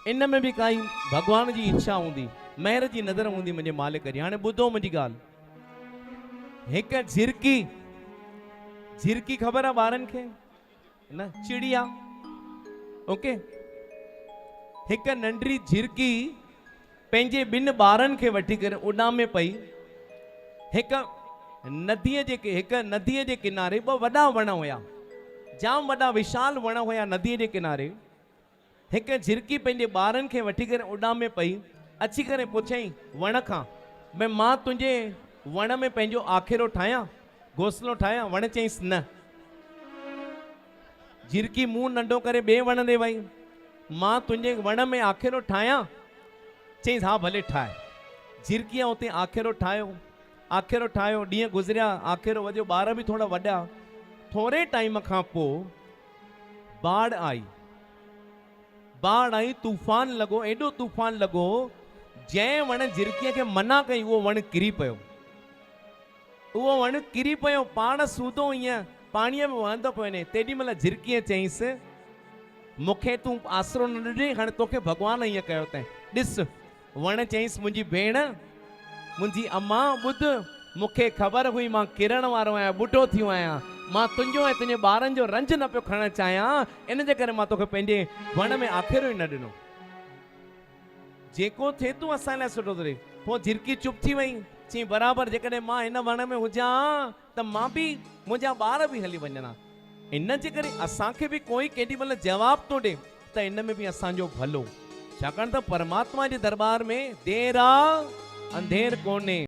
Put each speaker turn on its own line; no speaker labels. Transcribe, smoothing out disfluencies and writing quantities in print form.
इन में भी काई भगवान जी इच्छा हूंदी, मेहर जी नज़र हूंदी मुंहिंजे मालिक जी। हाणे ॿुधो मुंहिंजी ॻाल्हि। हिकु झिरकी ख़बर आहे ॿारनि खे न, चिड़िया। ओके, हिकु नंढड़ी झिरकी पंहिंजे ॿिनि ॿारनि खे वठी करे उॾामे पई। हिकु नदीअ जे किनारे ॿ वॾा वण हुया, जाम वॾा विशाल वण हुया नदीअ जे किनारे। हिकु झिरकी पंहिंजे ॿारनि खे वठी करे उॾामे पई, अची करे पुछई वण खां, भई मां तुंहिंजे वण में पंहिंजो आखेरो ठाहियां, घोंसलो ठाहियां? वण चईंसि न। झिरकी मुंहुं नंढो करे ॿिए वण ते वई, मां तुंहिंजे वण में आखेरो ठाहियां? चईंसि हा भले ठाहे। झिरकीअ उते आखेरो ठाहियो, ॾींहं गुज़रिया, आखेरो वधियो, ॿार बि थोड़ा वॾा। थोरे टाइम खां पोइ बाढ़ आई, तूफान लॻो, एॾो तूफान लॻो, जंहिं वण झिरकीअ खे मना कई उहो वण किरी पियो, पाण सूधो ईअं पाणीअ में वहंदो पियो वञे। तेॾी महिल झिरकीअ चईंसि, मूंखे तूं आसरो न ॾिनई, हाणे तोखे भॻवान ईअं कयो अथई, ॾिस। वण चईंसि, मुंहिंजी भेण, मुंहिंजी अम्मा, ॿुध, मूंखे ख़बर हुई मां किरण वारो आहियां, ॿुढो थियो आहियां, मां तुंहिंजो ऐं तुंहिंजे ॿारनि जो रंज न पियो खणणु चाहियां, इन जे करे मां तोखे पंहिंजे वण में आखेरो ई न ॾिनो। जेको थिए तूं असां लाइ सुठो थो थिए। पोइ झिरकी चुप थी वई, चई बराबरि, जेकॾहिं मां हिन वण में हुजां त मां बि, मुंहिंजा ॿार बि हली वञणा। इन जे करे असांखे बि कोई केॾी महिल जवाब थो ॾे त इन में बि असांजो भलो, छाकाणि त परमात्मा जे दरबार में देर आहे अंधेर कोन्हे।